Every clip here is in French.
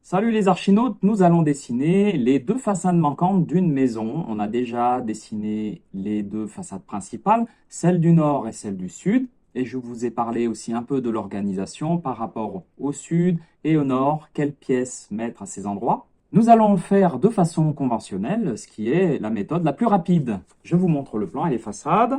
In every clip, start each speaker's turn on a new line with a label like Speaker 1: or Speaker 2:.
Speaker 1: Salut les archinautes, nous allons dessiner les deux façades manquantes d'une maison. On a déjà dessiné les deux façades principales, celle du nord et celle du sud. Et je vous ai parlé aussi un peu de l'organisation par rapport au sud et au nord, quelles pièces mettre à ces endroits. Nous allons faire de façon conventionnelle, ce qui est la méthode la plus rapide. Je vous montre le plan et les façades.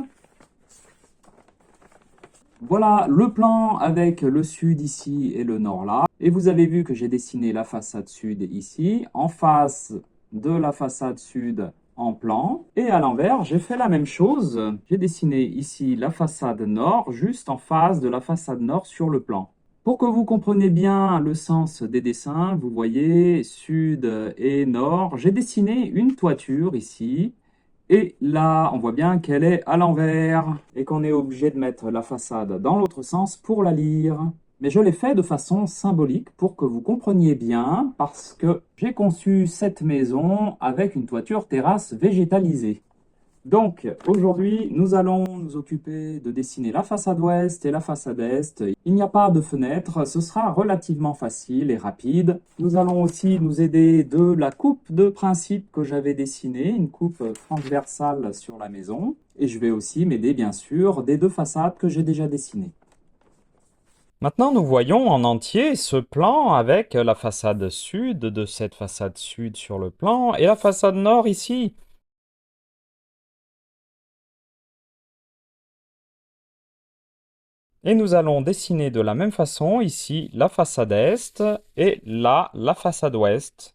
Speaker 1: Voilà le plan avec le sud ici et le nord là. Et vous avez vu que j'ai dessiné la façade sud ici, en face de la façade sud en plan. Et à l'envers, j'ai fait la même chose. J'ai dessiné ici la façade nord, juste en face de la façade nord sur le plan. Pour que vous compreniez bien le sens des dessins, vous voyez sud et nord, j'ai dessiné une toiture ici. Et là, on voit bien qu'elle est à l'envers et qu'on est obligé de mettre la façade dans l'autre sens pour la lire. Mais je l'ai fait de façon symbolique pour que vous compreniez bien parce que j'ai conçu cette maison avec une toiture terrasse végétalisée. Donc, aujourd'hui, nous allons nous occuper de dessiner la façade ouest et la façade est. Il n'y a pas de fenêtre, ce sera relativement facile et rapide. Nous allons aussi nous aider de la coupe de principe que j'avais dessinée, une coupe transversale sur la maison. Et je vais aussi m'aider, bien sûr, des deux façades que j'ai déjà dessinées.
Speaker 2: Maintenant, nous voyons en entier ce plan avec la façade sud de cette façade sud sur le plan et la façade nord ici. Et nous allons dessiner de la même façon ici la façade est et là la façade ouest.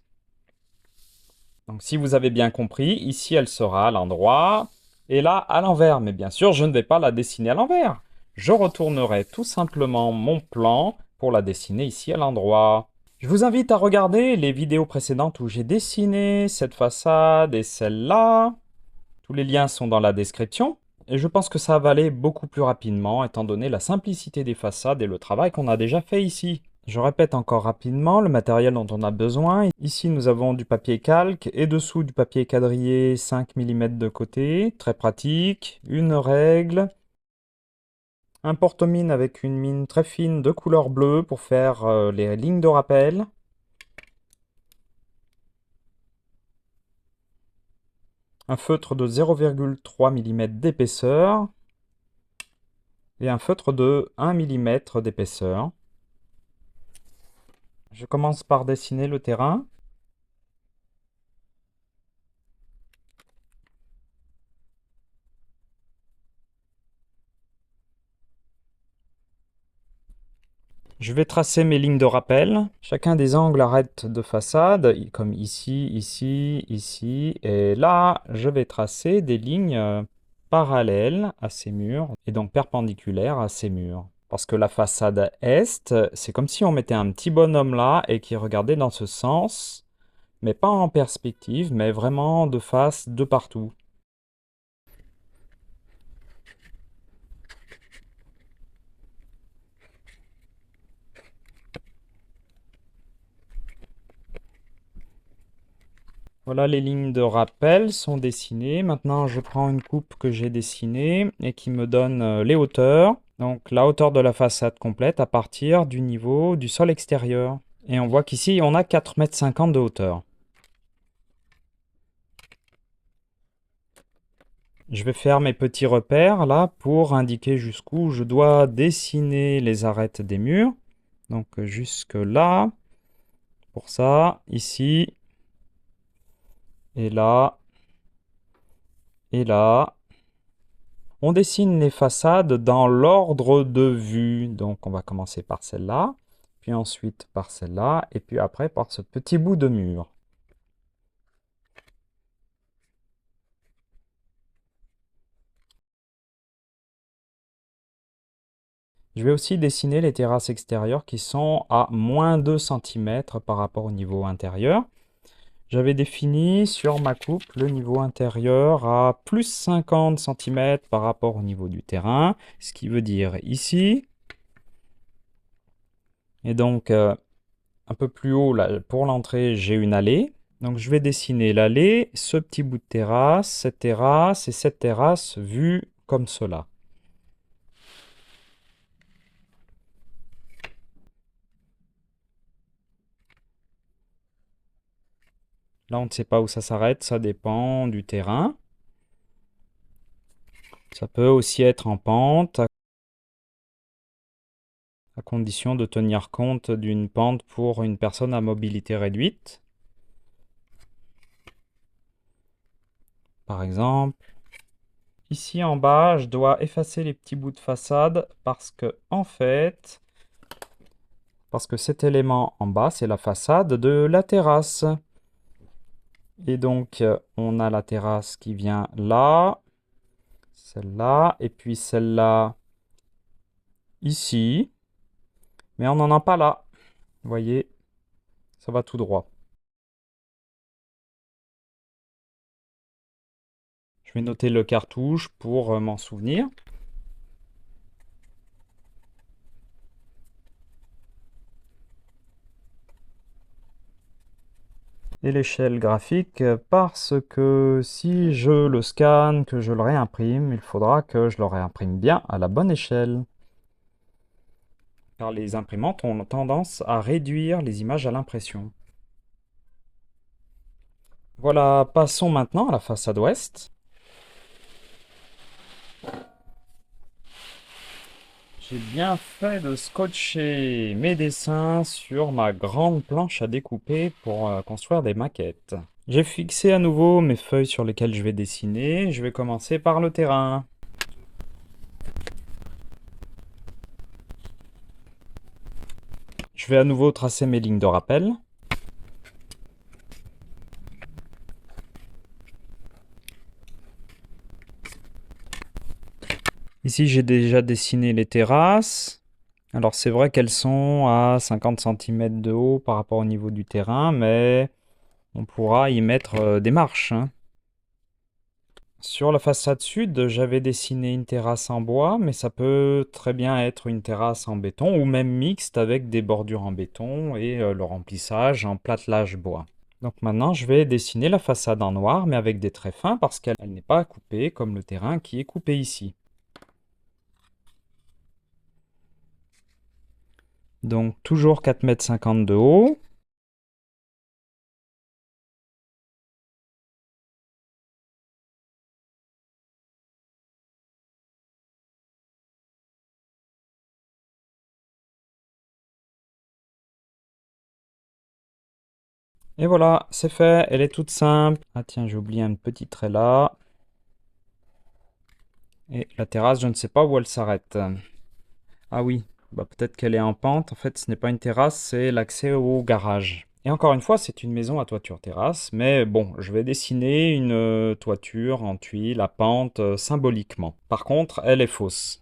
Speaker 2: Donc si vous avez bien compris, ici elle sera à l'endroit et là à l'envers. Mais bien sûr, je ne vais pas la dessiner à l'envers. Je retournerai tout simplement mon plan pour la dessiner ici à l'endroit. Je vous invite à regarder les vidéos précédentes où j'ai dessiné cette façade et celle-là. Tous les liens sont dans la description. Et je pense que ça va aller beaucoup plus rapidement étant donné la simplicité des façades et le travail qu'on a déjà fait ici. Je répète encore rapidement le matériel dont on a besoin. Ici, nous avons du papier calque et dessous du papier quadrillé 5 mm de côté. Très pratique. Une règle. Un porte-mine avec une mine très fine de couleur bleue pour faire les lignes de rappel. Un feutre de 0,3 mm d'épaisseur et un feutre de 1 mm d'épaisseur. Je commence par dessiner le terrain. Je vais tracer mes lignes de rappel. Chacun des angles arrête de façade, comme ici, ici, ici. Et là, je vais tracer des lignes parallèles à ces murs et donc perpendiculaires à ces murs. Parce que la façade est, c'est comme si on mettait un petit bonhomme là et qui regardait dans ce sens, mais pas en perspective, mais vraiment de face, de partout. Voilà, les lignes de rappel sont dessinées. Maintenant, je prends une coupe que j'ai dessinée et qui me donne les hauteurs. Donc, la hauteur de la façade complète à partir du niveau du sol extérieur. Et on voit qu'ici, on a 4,50 m de hauteur. Je vais faire mes petits repères là pour indiquer jusqu'où je dois dessiner les arêtes des murs. Donc, jusque là. Pour ça, ici. Et là. Et là. On dessine les façades dans l'ordre de vue. Donc on va commencer par celle-là, puis ensuite par celle-là, et puis après par ce petit bout de mur. Je vais aussi dessiner les terrasses extérieures qui sont à moins 2 cm par rapport au niveau intérieur. J'avais défini sur ma coupe le niveau intérieur à plus 50 cm par rapport au niveau du terrain, ce qui veut dire ici. Et donc un peu plus haut, là, pour l'entrée, j'ai une allée. Donc je vais dessiner l'allée, ce petit bout de terrasse et cette terrasse vue comme cela. Là, on ne sait pas où ça s'arrête, ça dépend du terrain. Ça peut aussi être en pente, à condition de tenir compte d'une pente pour une personne à mobilité réduite. Par exemple, ici en bas, je dois effacer les petits bouts de façade parce que, en fait, cet élément en bas, c'est la façade de la terrasse. Et donc, on a la terrasse qui vient là, celle-là, et puis celle-là ici. Mais on n'en a pas là. Vous voyez, ça va tout droit. Je vais noter le cartouche pour m'en souvenir. Et l'échelle graphique parce que si je le scanne, que je le réimprime, il faudra que je le réimprime bien à la bonne échelle. Car les imprimantes ont tendance à réduire les images à l'impression. Voilà, passons maintenant à la façade ouest. J'ai bien fait de scotcher mes dessins sur ma grande planche à découper pour construire des maquettes. J'ai fixé à nouveau mes feuilles sur lesquelles je vais dessiner. Je vais commencer par le terrain. Je vais à nouveau tracer mes lignes de rappel. Ici, j'ai déjà dessiné les terrasses. Alors, c'est vrai qu'elles sont à 50 cm de haut par rapport au niveau du terrain, mais on pourra y mettre des marches, hein. Sur la façade sud, j'avais dessiné une terrasse en bois, mais ça peut très bien être une terrasse en béton ou même mixte avec des bordures en béton et le remplissage en platelage bois. Donc maintenant, je vais dessiner la façade en noir, mais avec des traits fins parce qu'elle n'est pas coupée comme le terrain qui est coupé ici. Donc toujours 4,50 m de haut. Et voilà, c'est fait, elle est toute simple. Ah tiens, j'ai oublié un petit trait là. Et la terrasse, je ne sais pas où elle s'arrête. Ah oui, bah peut-être qu'elle est en pente. En fait, ce n'est pas une terrasse, c'est l'accès au garage. Et encore une fois, c'est une maison à toiture terrasse, mais bon, je vais dessiner une toiture en tuiles à pente symboliquement. Par contre, elle est fausse.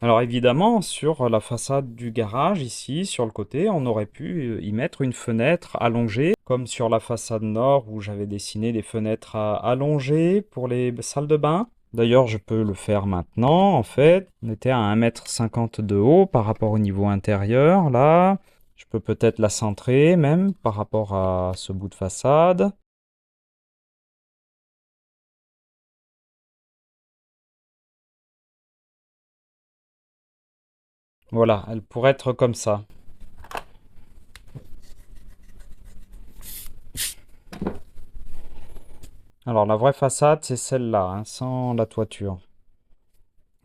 Speaker 2: Alors évidemment, sur la façade du garage, ici, sur le côté, on aurait pu y mettre une fenêtre allongée, comme sur la façade nord où j'avais dessiné des fenêtres allongées pour les salles de bain. D'ailleurs, je peux le faire maintenant, en fait. On était à 1,50 m de haut par rapport au niveau intérieur, là. Je peux peut-être la centrer même par rapport à ce bout de façade. Voilà, elle pourrait être comme ça. Alors la vraie façade, c'est celle-là, hein, sans la toiture.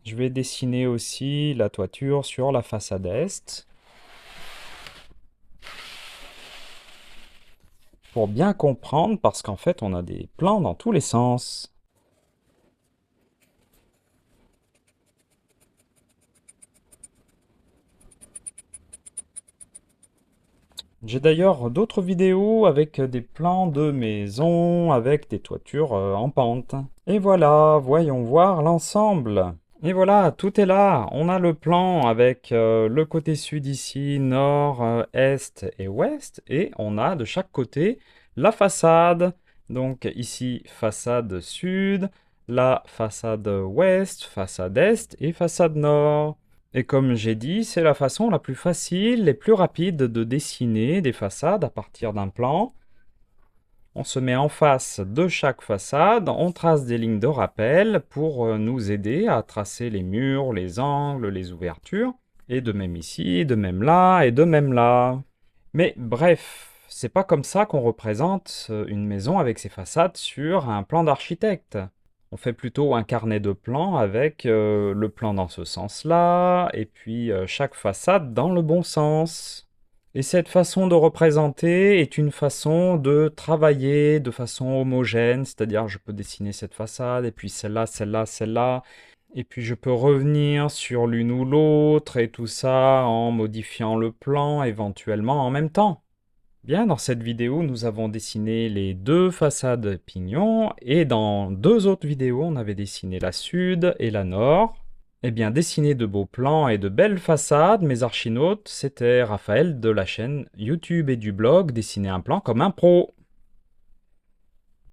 Speaker 2: Je vais dessiner aussi la toiture sur la façade est. Pour bien comprendre, parce qu'en fait, on a des plans dans tous les sens. J'ai d'ailleurs d'autres vidéos avec des plans de maisons, avec des toitures en pente. Et voilà, voyons voir l'ensemble. Et voilà, tout est là. On a le plan avec le côté sud ici, nord, est et ouest. Et on a de chaque côté la façade. Donc ici, façade sud, la façade ouest, façade est et façade nord. Et comme j'ai dit, c'est la façon la plus facile et plus rapide de dessiner des façades à partir d'un plan. On se met en face de chaque façade, on trace des lignes de rappel pour nous aider à tracer les murs, les angles, les ouvertures. Et de même ici, de même là, et de même là. Mais bref, c'est pas comme ça qu'on représente une maison avec ses façades sur un plan d'architecte. On fait plutôt un carnet de plans avec le plan dans ce sens-là, et puis chaque façade dans le bon sens. Et cette façon de représenter est une façon de travailler de façon homogène, c'est-à-dire je peux dessiner cette façade, et puis celle-là, celle-là, celle-là, et puis je peux revenir sur l'une ou l'autre, et tout ça en modifiant le plan éventuellement en même temps. Bien, dans cette vidéo, nous avons dessiné les deux façades pignon, et dans deux autres vidéos, on avait dessiné la sud et la nord. Eh bien, dessiner de beaux plans et de belles façades, mes archinautes, c'était Raphaël de la chaîne YouTube et du blog Dessiner un plan comme un pro.